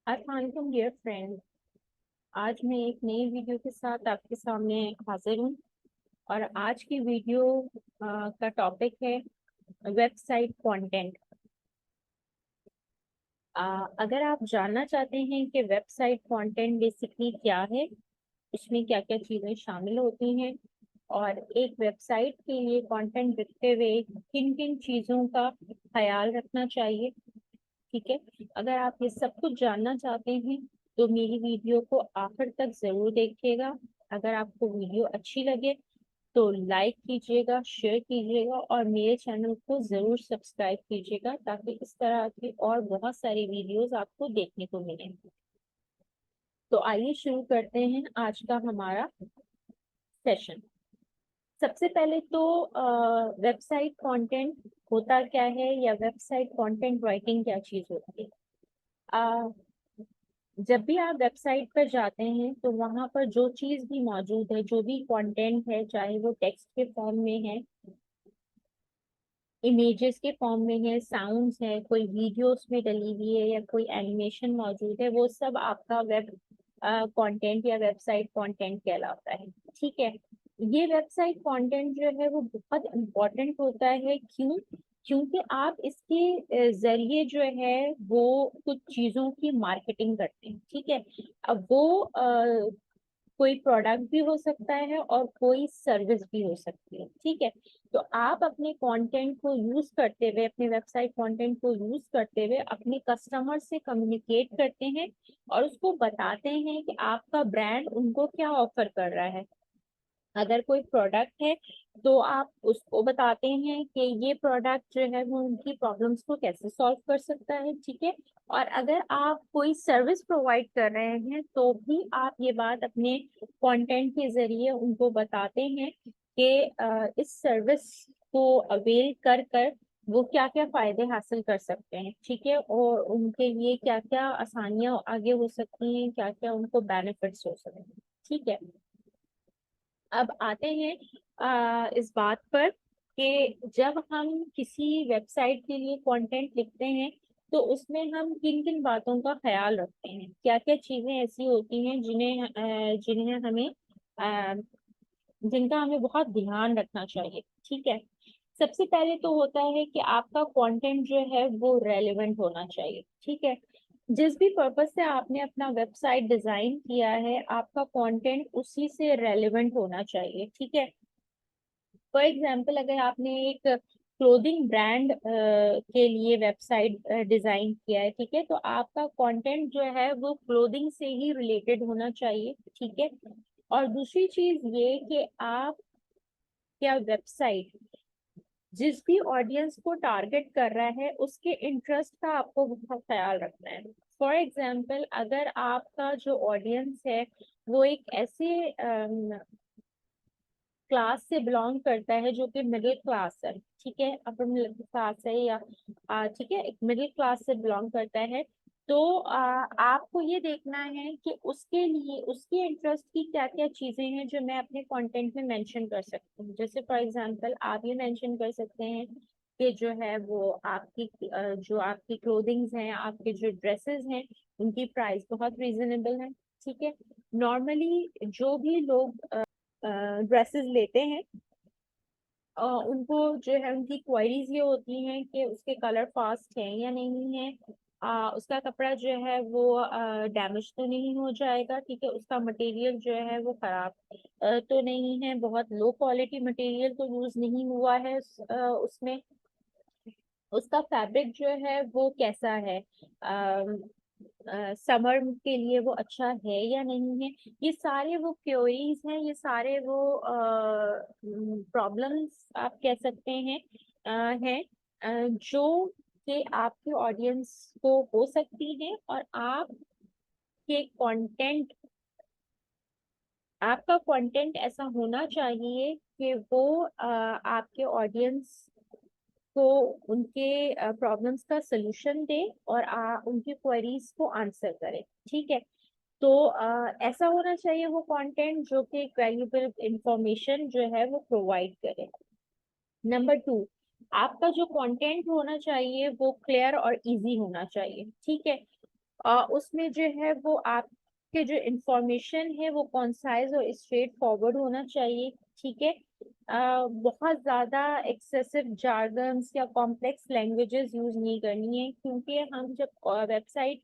अस्सलाम dear friend. आज मैं एक नई वीडियो के साथ आपके सामने हाजिर हूँ। और आज की वीडियो का टॉपिक है वेबसाइट कंटेंट। अगर आप जानना चाहते हैं कि वेबसाइट कंटेंट बेसिकली क्या है, इसमें क्या क्या चीज़ें शामिल होती हैं और एक वेबसाइट के लिए कंटेंट लिखते हुए किन किन चीज़ों का ख्याल रखना चाहिए, ठीक है। अगर आप ये सब कुछ जानना चाहते हैं तो मेरी वीडियो को आखिर तक जरूर देखिएगा। अगर आपको वीडियो अच्छी लगे तो लाइक कीजिएगा, शेयर कीजिएगा और मेरे चैनल को जरूर सब्सक्राइब कीजिएगा ताकि इस तरह की और बहुत सारी वीडियोस आपको देखने को मिले। तो आइए शुरू करते हैं आज का हमारा सेशन। सबसे पहले तो वेबसाइट कंटेंट होता क्या है या वेबसाइट कंटेंट राइटिंग क्या चीज़ होती है। जब भी आप वेबसाइट पर जाते हैं तो वहां पर जो चीज भी मौजूद है, जो भी कंटेंट है, चाहे वो टेक्स्ट के फॉर्म में है, इमेजेस के फॉर्म में है, साउंड्स है, कोई वीडियोस में डली हुई है या कोई एनिमेशन मौजूद है, वो सब आपका वेब कंटेंट या वेबसाइट कंटेंट कहलाता है, ठीक है। ये वेबसाइट कंटेंट जो है वो बहुत इम्पोर्टेंट होता है। क्यों? क्योंकि आप इसके जरिए जो है वो कुछ चीजों की मार्केटिंग करते हैं, ठीक है। अब वो कोई प्रोडक्ट भी हो सकता है और कोई सर्विस भी हो सकती है, ठीक है। तो आप अपने कंटेंट को यूज करते हुए, अपने वेबसाइट कंटेंट को यूज करते हुए अपने कस्टमर से कम्युनिकेट करते हैं और उसको बताते हैं कि आपका ब्रांड उनको क्या ऑफर कर रहा है। अगर कोई प्रोडक्ट है तो आप उसको बताते हैं कि ये प्रोडक्ट जो है वो उनकी प्रॉब्लम्स को कैसे सॉल्व कर सकता है, ठीक है। और अगर आप कोई सर्विस प्रोवाइड कर रहे हैं तो भी आप ये बात अपने कंटेंट के जरिए उनको बताते हैं कि इस सर्विस को अवेल कर कर वो क्या क्या फायदे हासिल कर सकते हैं, ठीक है। और उनके लिए क्या क्या आसानियां आगे हो सकती हैं, क्या क्या उनको बेनिफिट्स हो सकते हैं, ठीक है। अब आते हैं इस बात पर कि जब हम किसी वेबसाइट के लिए कंटेंट लिखते हैं तो उसमें हम किन किन बातों का ख्याल रखते हैं, क्या क्या चीजें ऐसी होती हैं जिन्हें हमें अ, जिनका हमें बहुत ध्यान रखना चाहिए, ठीक है। सबसे पहले तो होता है कि आपका कंटेंट जो है वो रेलेवेंट होना चाहिए, ठीक है। जिस भी पर्पज से आपने अपना वेबसाइट डिजाइन किया है आपका कंटेंट उसी से रेलेवेंट होना चाहिए, ठीक है। फॉर एग्जाम्पल, अगर आपने एक क्लोथिंग ब्रांड के लिए वेबसाइट डिजाइन किया है, ठीक है, तो आपका कंटेंट जो है वो क्लोथिंग से ही रिलेटेड होना चाहिए, ठीक है। और दूसरी चीज ये कि आप क्या वेबसाइट जिस भी ऑडियंस को टारगेट कर रहा है उसके इंटरेस्ट का आपको बहुत ख्याल रखना है। फॉर एग्जाम्पल, अगर आपका जो ऑडियंस है वो एक ऐसे क्लास से बिलोंग करता है जो कि मिडिल क्लास है, ठीक है, अपर मिडिल क्लास है या ठीक है, एक मिडिल क्लास से बिलोंग करता है, तो आपको ये देखना है कि उसके लिए उसके इंटरेस्ट की क्या क्या चीजें हैं जो मैं अपने कंटेंट में मेंशन कर सकती हूँ। जैसे फॉर एग्जांपल आप ये मेंशन कर सकते हैं कि जो है वो आपकी जो आपकी क्लोथिंग्स हैं, आपके जो ड्रेसेस हैं, उनकी प्राइस बहुत रीजनेबल है, ठीक है। नॉर्मली जो भी लोग ड्रेसेस लेते हैं उनको जो है उनकी क्वेरीज ये होती हैं कि उसके कलर फास्ट है या नहीं है, उसका कपड़ा जो है वो डैमेज तो नहीं हो जाएगा, ठीक है, उसका मटेरियल जो है वो खराब तो नहीं है, बहुत लो क्वालिटी मटेरियल तो यूज नहीं हुआ है उसमें, उसका फैब्रिक जो है वो कैसा है, समर के लिए वो अच्छा है या नहीं है। ये सारे वो क्योरीज हैं, ये सारे वो प्रॉब्लम्स आप कह सकते हैं हैं जो कि आपके ऑडियंस को हो सकती है। और कंटेंट आपका कंटेंट ऐसा होना चाहिए कि वो आपके ऑडियंस को उनके प्रॉब्लम्स का सलूशन दे और उनकी क्वेरीज को आंसर करे, ठीक है। तो ऐसा होना चाहिए वो कंटेंट जो कि वैल्यूबल इंफॉर्मेशन जो है वो प्रोवाइड करे। नंबर टू, आपका जो कंटेंट होना चाहिए वो क्लियर और इजी होना चाहिए, ठीक है। उसमें जो है वो आपके जो इंफॉर्मेशन है वो कॉन्साइज और स्ट्रेट फॉरवर्ड होना चाहिए। ठीक है। बहुत ज्यादा एक्सेसिव जार्गन्स या कॉम्प्लेक्स लैंग्वेजेस यूज नहीं करनी है, क्योंकि हम जब वेबसाइट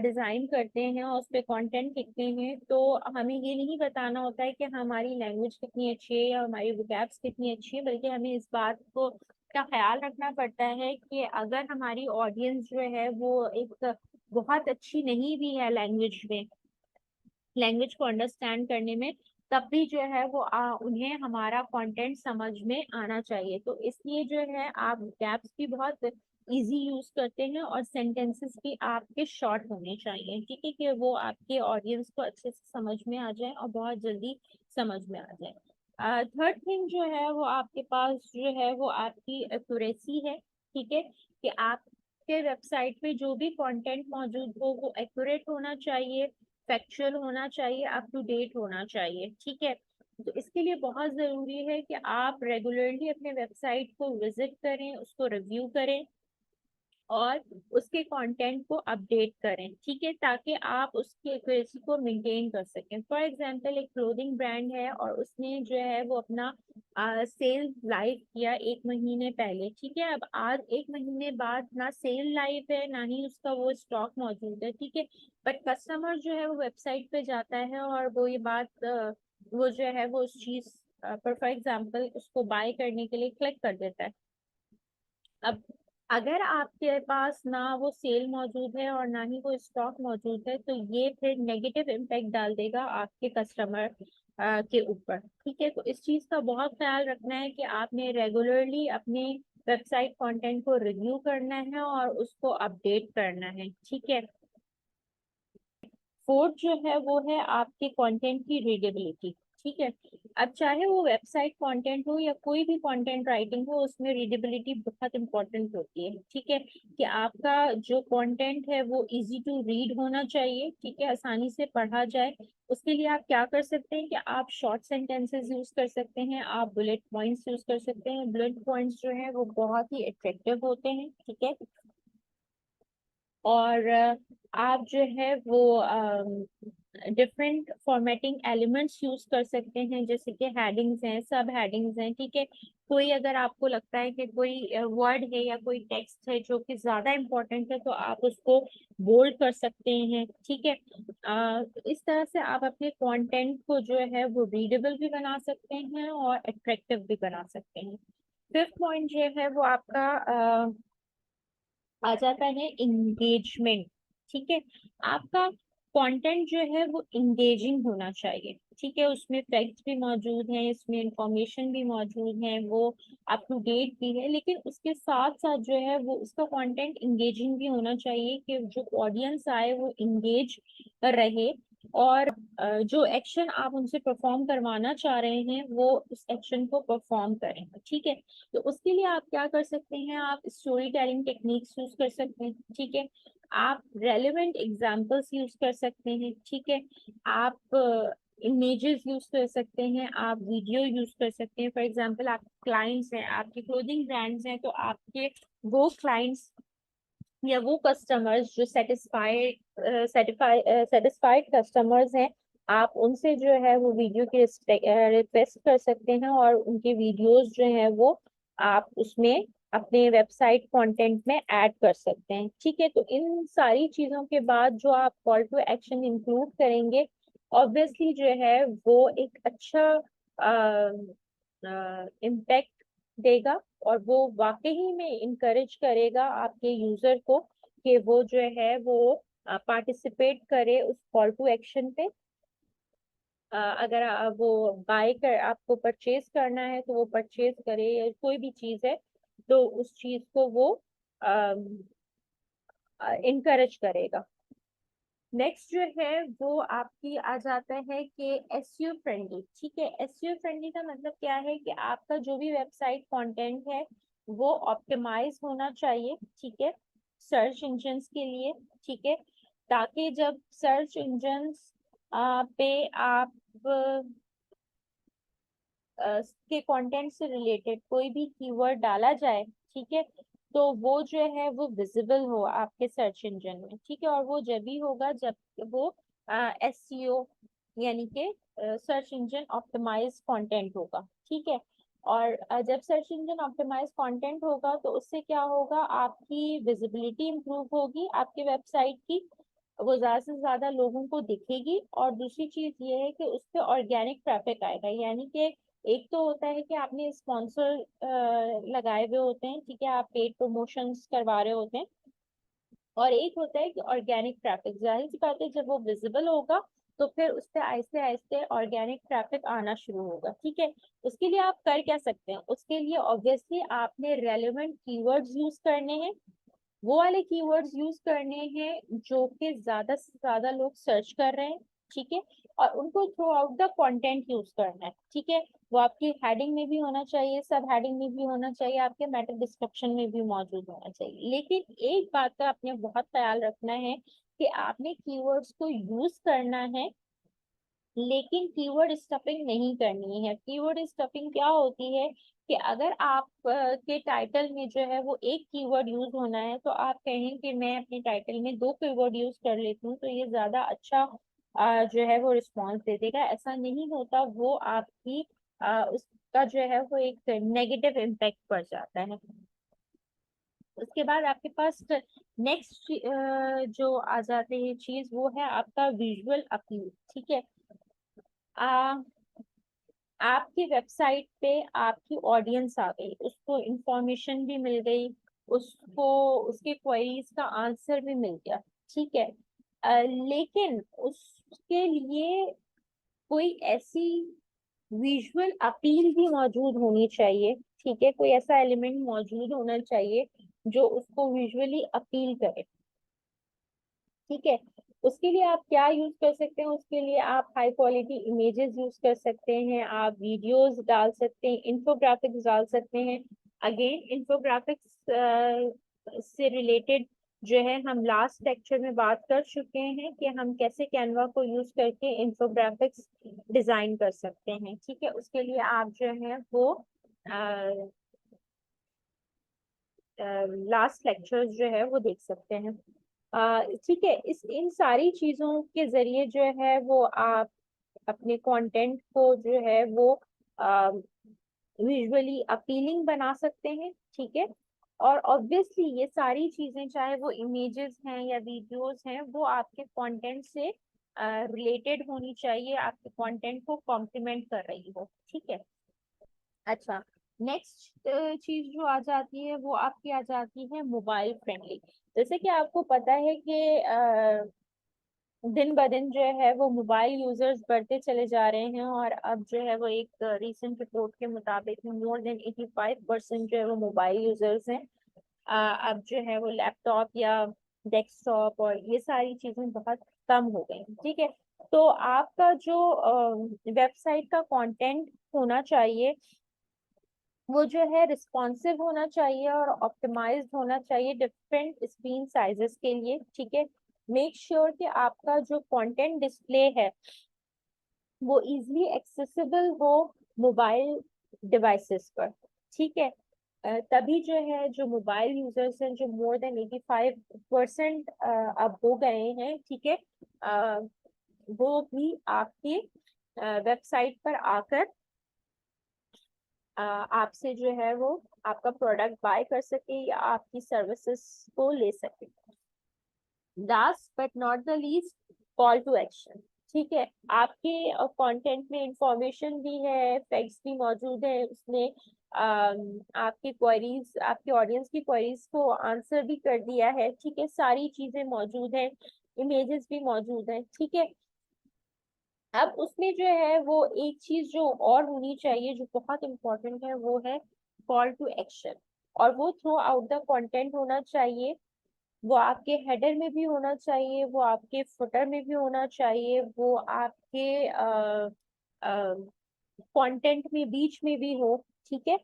डिजाइन करते हैं और उस पर कंटेंट लिखते हैं तो हमें ये नहीं बताना होता है कि हमारी लैंग्वेज कितनी अच्छी है या हमारी वोकैब्स कितनी अच्छी है, बल्कि हमें इस बात को का ख्याल रखना पड़ता है कि अगर हमारी ऑडियंस जो है वो एक बहुत अच्छी नहीं भी है लैंग्वेज को अंडरस्टैंड करने में, तब भी जो है वो उन्हें हमारा कंटेंट समझ में आना चाहिए। तो इसलिए जो है आप गैप्स भी बहुत इजी यूज करते हैं और सेंटेंसेस भी आपके शॉर्ट होने चाहिए, ठीक है, कि वो आपके ऑडियंस को अच्छे से समझ में आ जाए और बहुत जल्दी समझ में आ जाए। थर्ड थिंग जो है वो आपके पास जो है वो आपकी एक्यूरेसी है। ठीक है, कि आपके वेबसाइट पे जो भी कंटेंट मौजूद हो वो एक्यूरेट होना चाहिए, फैक्चुअल होना चाहिए, अप टू डेट होना चाहिए। ठीक है, तो इसके लिए बहुत जरूरी है कि आप रेगुलरली अपने वेबसाइट को विजिट करें, उसको रिव्यू करें और उसके कंटेंट को अपडेट करें। ठीक है, ताकि आप उसकी एक्यूरेसी को मेंटेन कर सकें। फॉर एग्जांपल, एक क्लोथिंग ब्रांड है और उसने जो है वो अपना सेल लाइव किया 1 महीने पहले। ठीक है, अब आज 1 महीने बाद ना सेल लाइव है ना ही उसका वो स्टॉक मौजूद है। ठीक है, बट कस्टमर जो है वो वेबसाइट पे जाता है और वो ये बात वो जो है वो उस चीज पर फॉर एग्जाम्पल उसको बाय करने के लिए क्लिक कर देता है। अब अगर आपके पास ना वो सेल मौजूद है और ना ही वो स्टॉक मौजूद है, तो ये फिर नेगेटिव इम्पैक्ट डाल देगा आपके कस्टमर के ऊपर। ठीक है, तो इस चीज का बहुत ख्याल रखना है कि आपने रेगुलरली अपने वेबसाइट कंटेंट को रिव्यू करना है और उसको अपडेट करना है। ठीक है। फोर्थ जो है वो है आपके कंटेंट की रीडेबिलिटी। ठीक है, अब चाहे वो वेबसाइट कंटेंट हो या कोई भी कंटेंट राइटिंग हो, उसमें रीडेबिलिटी बहुत इंपॉर्टेंट होती है। ठीक है, कि आपका जो कंटेंट है वो इजी टू रीड होना चाहिए। ठीक है, आसानी से पढ़ा जाए। उसके लिए आप क्या कर सकते हैं कि आप शॉर्ट सेंटेंसेस यूज कर सकते हैं, आप बुलेट पॉइंट्स यूज कर सकते हैं। बुलेट पॉइंट्स जो है वो बहुत ही अट्रैक्टिव होते हैं। ठीक है, और आप जो है वो डिफरेंट फॉर्मेटिंग एलिमेंट्स यूज कर सकते हैं, जैसे कि हेडिंग्स हैं, सब हेडिंग्स हैं। ठीक है, कोई अगर आपको लगता है कि कोई वर्ड है या कोई टेक्स्ट है जो कि ज्यादा इम्पोर्टेंट है, तो आप उसको बोल्ड कर सकते हैं। ठीक है, इस तरह से आप अपने कंटेंट को जो है वो रीडेबल भी बना सकते हैं और अट्रैक्टिव भी बना सकते हैं। फिफ्थ पॉइंट जो है वो आपका आ जाता है इंगेजमेंट। ठीक है, आपका कंटेंट जो है वो इंगेजिंग होना चाहिए। ठीक है, उसमें फैक्ट्स भी मौजूद हैं, इसमें इंफॉर्मेशन भी मौजूद है, वो अप टू डेट भी है, लेकिन उसके साथ साथ जो है वो उसका कंटेंट इंगेजिंग भी होना चाहिए कि जो ऑडियंस आए वो इंगेज रहे और जो एक्शन आप उनसे परफॉर्म करवाना चाह रहे हैं वो उस एक्शन को परफॉर्म करें। ठीक है, तो उसके लिए आप क्या कर सकते हैं, आप स्टोरी टेलिंग टेक्निक्स यूज कर सकते हैं। ठीक है, आप रेलेवेंट एग्जांपल्स यूज कर सकते हैं। ठीक है, आप इमेजेस यूज कर सकते हैं, आप वीडियो यूज कर सकते हैं। फॉर एग्जांपल, आप क्लाइंट्स हैं, आपके क्लोथिंग ब्रांड्स हैं, तो आपके वो क्लाइंट्स या वो कस्टमर्स जो सेटिस्फाइड कस्टमर्स हैं, आप उनसे जो है वो वीडियो की रिक्वेस्ट कर सकते हैं और उनके वीडियोस जो है वो आप उसमें अपने वेबसाइट कंटेंट में ऐड कर सकते हैं। ठीक है, तो इन सारी चीजों के बाद जो आप कॉल टू एक्शन इंक्लूड करेंगे, ऑब्वियसली जो है वो एक अच्छा इम्पैक्ट देगा और वो वाकई में इनकरेज करेगा आपके यूजर को कि वो जो है वो पार्टिसिपेट करे उस कॉल टू एक्शन पे। अगर वो बाय कर आपको परचेज करना है तो वो परचेज करे, या कोई भी चीज है तो उस चीज को वो इनकरेज करेगा। नेक्स्ट जो है वो आपकी आ जाता है कि एसईओ फ्रेंडली। ठीक है, एसईओ फ्रेंडली का मतलब क्या है कि आपका जो भी वेबसाइट कंटेंट है वो ऑप्टिमाइज होना चाहिए। ठीक है, सर्च इंजन्स के लिए। ठीक है, ताकि जब सर्च इंजन्स पे आप के कंटेंट से रिलेटेड कोई भी कीवर्ड डाला जाए, ठीक है, तो वो जो है वो विजिबल हो आपके सर्च इंजन में, ठीक है। और वो जब भी होगा जब वो SEO यानी कि सर्च इंजन ऑप्टिमाइज कंटेंट होगा, ठीक है। और जब सर्च इंजन ऑप्टिमाइज कंटेंट होगा तो उससे क्या होगा, आपकी विजिबिलिटी इंप्रूव होगी आपके वेबसाइट की, वो ज्यादा से ज्यादा लोगों को दिखेगी। और दूसरी चीज ये है कि उस पे ऑर्गेनिक ट्रैफिक आएगा, यानी कि एक तो होता है कि आपने स्पॉन्सर लगाए हुए होते हैं, ठीक है, आप पेड प्रमोशंस करवा रहे होते हैं। और एक होता है कि ऑर्गेनिक ट्रैफिक, जाहिर सी बात है जब वो विजिबल होगा तो फिर उस पे आहिस्ते आहिस्ते ऑर्गेनिक ट्रैफिक आना शुरू होगा, ठीक है। उसके लिए आप कर क्या सकते हैं, उसके लिए ऑब्वियसली आपने रेलेवेंट कीवर्ड्स यूज करने हैं, वो वाले कीवर्ड्स यूज करने हैं जो कि ज्यादा से ज्यादा लोग सर्च कर रहे हैं, ठीक है। और उनको through out the content use करना है, ठीक है। वो आपकी हेडिंग में भी होना चाहिए, सब हेडिंग में भी होना चाहिए, आपके मेटा डिस्क्रिप्शन में भी मौजूद होना चाहिए। लेकिन एक बात का आपने बहुत ख्याल रखना है कि आपने कीवर्ड्स को यूज करना है, लेकिन कीवर्ड स्टफिंग नहीं करनी है। कीवर्ड स्टफिंग क्या होती है कि अगर आप के टाइटल में जो है वो एक कीवर्ड यूज होना है, तो आप कहें कि मैं अपने टाइटल में दो कीवर्ड यूज कर लेती हूँ तो ये ज्यादा अच्छा जो है वो रिस्पॉन्स दे देगा। ऐसा नहीं होता, वो आपकी उसका जो है वो एक नेगेटिव इम्पैक्ट पड़ जाता है। उसके बाद आपके पास नेक्स्ट जो आ जाते हैं चीज, वो है आपका विजुअल अपील, ठीक है। आपकी वेबसाइट पे आपकी ऑडियंस आ गई, उसको इंफॉर्मेशन भी मिल गई, उसको उसके क्वेरीज का आंसर भी मिल गया, ठीक है। लेकिन उसके लिए कोई ऐसी विजुअल अपील भी मौजूद होनी चाहिए, ठीक है। कोई ऐसा एलिमेंट मौजूद होना चाहिए जो उसको विजुअली अपील करे, ठीक है। उसके लिए आप क्या यूज कर सकते हैं, उसके लिए आप हाई क्वालिटी इमेजेस यूज कर सकते हैं, आप वीडियोस डाल सकते हैं, इंफोग्राफिक्स डाल सकते हैं। अगेन इंफोग्राफिक्स से रिलेटेड जो है हम लास्ट लेक्चर में बात कर चुके हैं कि हम कैसे कैनवा को यूज करके इंफोग्राफिक्स डिजाइन कर सकते हैं, ठीक है। उसके लिए आप जो है वो लास्ट लेक्चर्स जो है वो देख सकते हैं, ठीक है। इस इन सारी चीजों के जरिए जो है वो आप अपने कंटेंट को जो है वो विजुअली अपीलिंग बना सकते हैं, ठीक है। और ऑब्वियसली ये सारी चीजें, चाहे वो इमेजेस हैं या वीडियोस हैं, वो आपके कंटेंट से रिलेटेड होनी चाहिए, आपके कंटेंट को कॉम्प्लीमेंट कर रही हो, ठीक है। अच्छा, नेक्स्ट चीज जो आ जाती है वो आपकी आ जाती है मोबाइल फ्रेंडली। जैसे कि आपको पता है कि दिन ब दिन जो है वो मोबाइल यूजर्स बढ़ते चले जा रहे हैं, और अब जो है वो एक रीसेंट रिपोर्ट के मुताबिक मोर देन 85% जो है वो मोबाइल यूजर्स हैं। अब जो है वो लैपटॉप या डेस्कटॉप और ये सारी चीजें बहुत कम हो गई, ठीक है। तो आपका जो वेबसाइट का कंटेंट होना चाहिए वो जो है रिस्पॉन्सिव होना चाहिए और ऑप्टिमाइज्ड होना चाहिए डिफरेंट स्क्रीन साइजेस के लिए, ठीक है। मेक श्योर कि आपका जो कंटेंट डिस्प्ले है वो इजीली एक्सेसिबल हो मोबाइल डिवाइसेस पर, ठीक है। तभी जो है जो मोबाइल यूजर्स हैं, जो मोर देन 85% अब हो गए हैं, ठीक है, अ, वो भी आपकी वेबसाइट पर आकर आपसे जो है वो आपका प्रोडक्ट बाय कर सके या आपकी सर्विसेज को ले सके। Last but not the least, call to action, ठीक है। आपके कंटेंट में इंफॉर्मेशन भी है, फैक्ट्स भी मौजूद है उसमें, आपकी क्वेरीज, आपके ऑडियंस की क्वेरीज को आंसर भी कर दिया है, ठीक है। सारी चीजें मौजूद है, इमेजेस भी मौजूद है, ठीक है। अब उसमें जो है वो एक चीज जो और होनी चाहिए जो बहुत इंपॉर्टेंट है, वो है कॉल टू एक्शन। और वो थ्रू आउट द कंटेंट होना चाहिए, वो आपके हेडर में भी होना चाहिए, वो आपके फुटर में भी होना चाहिए, वो आपके कंटेंट में बीच में भी हो, ठीक है।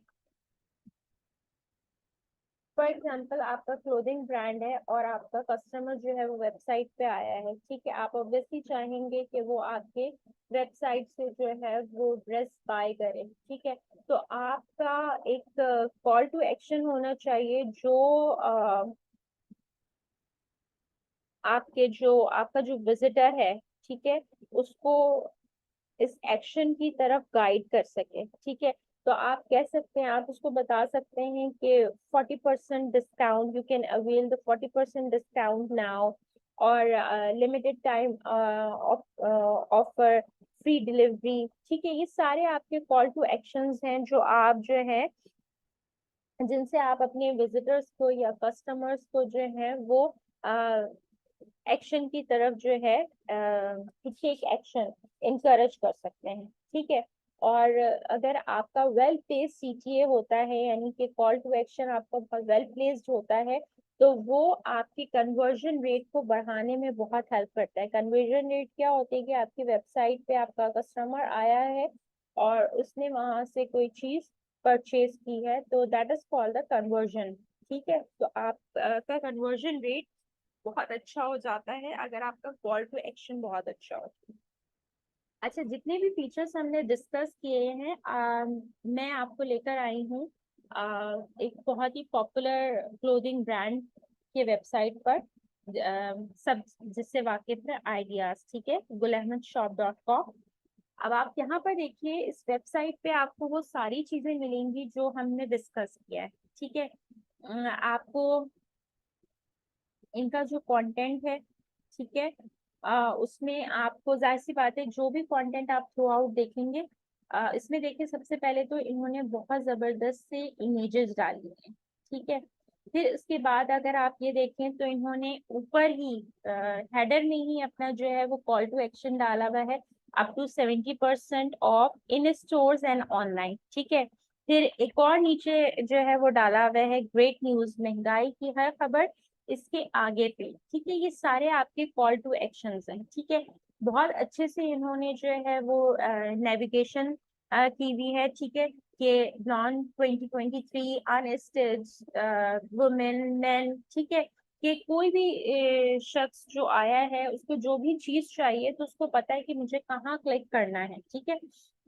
फॉर एग्जाम्पल आपका क्लोथिंग ब्रांड है और आपका कस्टमर जो है वो वेबसाइट पे आया है, ठीक है, आप ऑब्वियसली चाहेंगे कि वो आपके वेबसाइट से जो है वो ड्रेस बाय करे, ठीक है। तो आपका एक कॉल टू एक्शन होना चाहिए जो आपका जो विजिटर है, ठीक है, उसको इस एक्शन की तरफ गाइड कर सके, ठीक है। तो आप कह सकते हैं, आप उसको बता सकते हैं कि 40% discount, you can avail the 40% discount now, और limited time offer, free delivery, ठीक है। ये सारे आपके कॉल टू एक्शंस हैं जो आप जो है जिनसे आप अपने विजिटर्स को या कस्टमर्स को जो है वो एक्शन की तरफ जो है टेक एक्शन इनकरेज कर सकते हैं, ठीक है। और अगर आपका वेल प्लेस सीटीए होता है, यानी कि कॉल टू एक्शन आपका वेल प्लेस्ड होता है, तो वो आपकी कन्वर्जन रेट को बढ़ाने में बहुत हेल्प करता है। कन्वर्जन रेट क्या होती है कि आपकी वेबसाइट पे आपका कस्टमर आया है और उसने वहां से कोई चीज परचेज की है, तो that is called the conversion, ठीक है। तो आप का कन्वर्जन रेट बहुत अच्छा हो जाता है अगर आपका कॉल टू एक्शन बहुत अच्छा हो। अच्छा, जितने भी फीचर्स हमने डिस्कस किए हैं, मैं आपको लेकर आई हूँ एक बहुत ही पॉपुलर क्लोथिंग ब्रांड के वेबसाइट पर, सब जिससे वाकिफ है आइडियाज, ठीक है, gulahmadshop.com। अब आप यहाँ पर देखिए, इस वेबसाइट पे आपको वो सारी चीजें मिलेंगी जो हमने डिस्कस किया है, ठीक है। आपको इनका जो कंटेंट है, ठीक है, उसमें आपको जाहिर सी बात है जो भी कंटेंट आप थ्रू आउट देखेंगे, इसमें देखिए सबसे पहले तो इन्होंने बहुत जबरदस्त से इमेजेस डाली हैं, ठीक है। फिर उसके बाद अगर आप ये देखें तो इन्होंने ऊपर ही हेडर में ही अपना जो है वो कॉल टू एक्शन डाला हुआ है, up to 70% off in stores and online, ठीक है। फिर एक और नीचे जो है वो डाला हुआ है, ग्रेट न्यूज, महंगाई की हर खबर इसके आगे पे, ठीक है। ये सारे आपके कॉल टू एक्शंस हैं, ठीक है। बहुत अच्छे से इन्होंने जो है वो नेविगेशन की हुई है, ठीक है, कि लॉन 2023 अनस्टिच्ड वुमेन मैन, ठीक है, कि कोई भी शख्स जो आया है उसको जो भी चीज चाहिए तो उसको पता है कि मुझे कहाँ क्लिक करना है, ठीक है।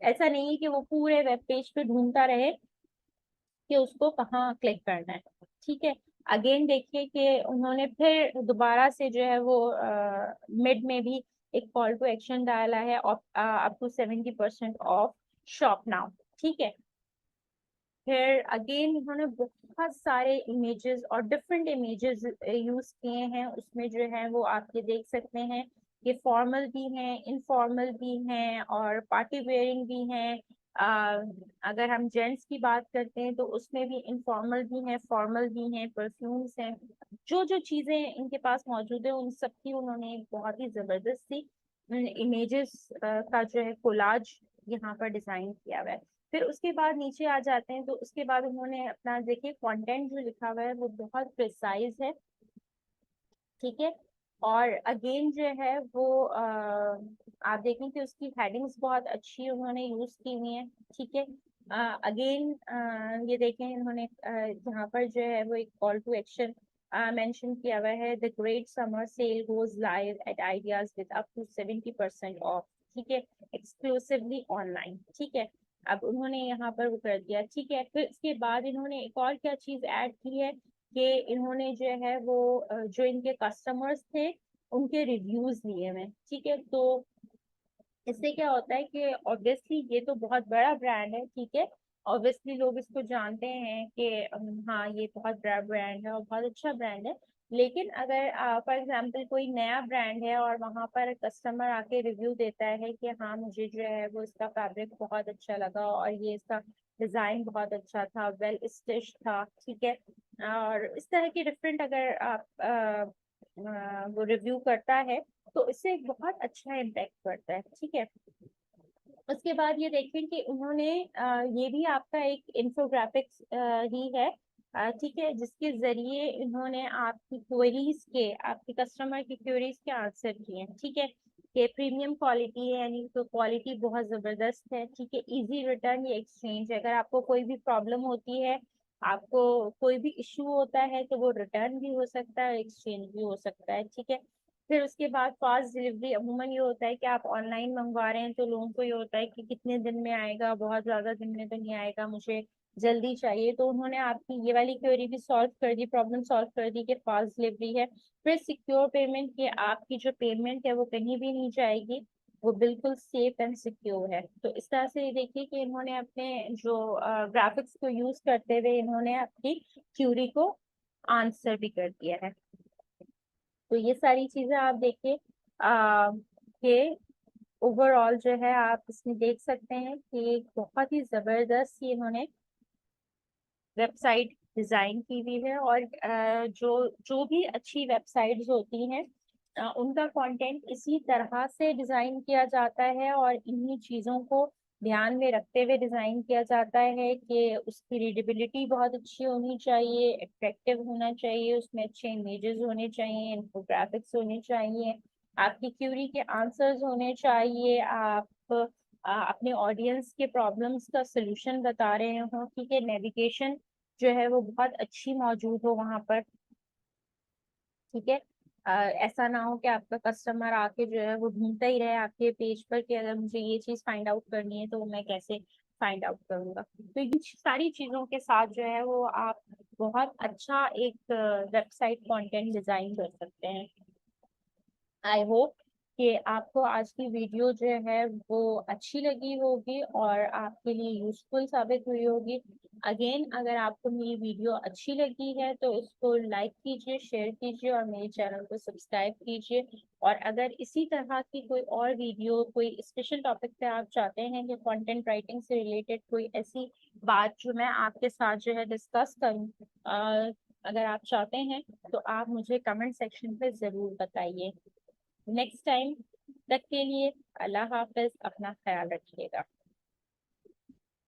ऐसा नहीं है कि वो पूरे वेब पेज पे ढूंढता रहे कि उसको कहाँ क्लिक करना है, ठीक है। अगेन देखिए कि उन्होंने फिर दोबारा से जो है वो मिड में भी एक कॉल टू एक्शन डाला है, up to 70% off shop now, ठीक है। फिर अगेन उन्होंने बहुत सारे इमेजेस और डिफरेंट इमेजेस यूज किए हैं, उसमें जो है वो आप ये देख सकते हैं कि फॉर्मल भी हैं, इनफॉर्मल भी हैं और पार्टी वेयरिंग भी हैं। अगर हम जेंट्स की बात करते हैं तो उसमें भी इनफॉर्मल भी हैं, फॉर्मल भी हैं, परफ्यूम्स हैं, जो जो चीजें इनके पास मौजूद है उन सब की उन्होंने एक बहुत ही जबरदस्त सी इमेजेस का जो है कोलाज यहाँ पर डिजाइन किया हुआ है। फिर उसके बाद नीचे आ जाते हैं तो उसके बाद उन्होंने अपना देखिए कंटेंट जो लिखा हुआ है वो बहुत प्रिसाइज है, ठीक है। और अगेन जो है वो आप देखें कि उसकी हेडिंग्स बहुत अच्छी उन्होंने यूज की हुई है, ठीक है। अगेन ये देखें इन्होंने यहाँ पर जो है वो एक कॉल टू एक्शन मेंशन किया हुआ है, the great summer sale goes live at ideas with up to 70% off, ठीक है, एक्सक्लूसिवली ऑनलाइन, ठीक है। अब उन्होंने यहाँ पर वो कर दिया, ठीक है। फिर इसके बाद इन्होंने एक और क्या चीज ऐड की है कि इन्होंने जो है वो जो इनके कस्टमर्स थे उनके रिव्यूज लिए हुए, ठीक है। तो इससे क्या होता है कि ऑब्वियसली ये तो बहुत बड़ा ब्रांड है, ठीक है, ऑब्वियसली लोग इसको जानते हैं कि हाँ ये बहुत बड़ा ब्रांड है और बहुत अच्छा ब्रांड है। लेकिन अगर फॉर एग्जांपल कोई नया ब्रांड है और वहां पर कस्टमर आके रिव्यू देता है कि हाँ मुझे जो है वो इसका फैब्रिक बहुत अच्छा लगा और ये इसका डिजाइन बहुत अच्छा था, वेल स्टिच था, ठीक है, और इस तरह की डिफरेंट अगर आप वो रिव्यू करता है तो इससे एक बहुत अच्छा इम्पैक्ट पड़ता है, ठीक है। उसके बाद ये देखें कि उन्होंने ये भी आपका एक इंफोग्राफिक्स ही है, ठीक है, जिसके जरिए इन्होंने आपकी क्वेरीज के, आपके कस्टमर की क्वेरीज के आंसर किए हैं, ठीक है, कि प्रीमियम क्वालिटी है, यानी तो क्वालिटी बहुत जबरदस्त है, ठीक है, इजी रिटर्न या एक्सचेंज, अगर आपको कोई भी प्रॉब्लम होती है आपको कोई भी इशू होता है तो वो रिटर्न भी हो सकता है, एक्सचेंज भी हो सकता है, ठीक है। फिर उसके बाद फास्ट डिलीवरी, अमूमन ये होता है कि आप ऑनलाइन मंगवा रहे हैं तो लोगों को ये होता है कि कितने दिन में आएगा, बहुत ज्यादा दिन में तो नहीं आएगा, मुझे जल्दी चाहिए। तो उन्होंने आपकी ये वाली क्वेरी भी सॉल्व कर दी, प्रॉब्लम सॉल्व कर दी कि फास्ट डिलीवरी है। फिर सिक्योर पेमेंट, कि आपकी जो पेमेंट है वो कहीं भी नहीं जाएगी, वो बिल्कुल सेफ एंड सिक्योर है। तो इस तरह से ये देखिए कि इन्होंने अपने जो ग्राफिक्स को यूज करते हुए इन्होंने आपकी क्यूरी को आंसर भी कर दिया है। तो ये सारी चीजें आप देखिए कि ओवरऑल जो है आप इसमें देख सकते हैं कि एक बहुत ही जबरदस्त ये इन्होंने वेबसाइट डिजाइन की हुई है। और जो जो भी अच्छी वेबसाइट्स होती हैं उनका कंटेंट इसी तरह से डिजाइन किया जाता है और इन्हीं चीजों को ध्यान में रखते हुए डिजाइन किया जाता है कि उसकी रीडेबिलिटी बहुत अच्छी होनी चाहिए, अट्रैक्टिव होना चाहिए, उसमें अच्छे इमेजेस होने चाहिए, इन्फोग्राफिक्स होने चाहिए, आपकी क्यूरी के आंसर्स होने चाहिए, आप अपने ऑडियंस के प्रॉब्लम्स का सोल्यूशन बता रहे हो, ठीक है, नेविगेशन जो है वो बहुत अच्छी मौजूद हो वहां पर, ठीक है। ऐसा ना हो कि आपका कस्टमर आके जो है वो ढूंढता ही रहे आपके पेज पर कि अगर मुझे ये चीज फाइंड आउट करनी है तो मैं कैसे फाइंड आउट करूंगा। तो इन सारी चीजों के साथ जो है वो आप बहुत अच्छा एक वेबसाइट कंटेंट डिजाइन कर सकते हैं। आई होप कि आपको आज की वीडियो जो है वो अच्छी लगी होगी और आपके लिए यूजफुल साबित हुई होगी। अगेन, अगर आपको मेरी वीडियो अच्छी लगी है तो इसको लाइक कीजिए, शेयर कीजिए और मेरे चैनल को सब्सक्राइब कीजिए। और अगर इसी तरह की कोई और वीडियो, कोई स्पेशल टॉपिक पे आप चाहते हैं कि कंटेंट राइटिंग से रिलेटेड कोई ऐसी बात जो मैं आपके साथ जो है डिस्कस करूं, अगर आप चाहते हैं तो आप मुझे कमेंट सेक्शन पे जरूर बताइए। नेक्स्ट टाइम तक के लिए अल्लाह हाफिज, अपना ख्याल रखिएगा।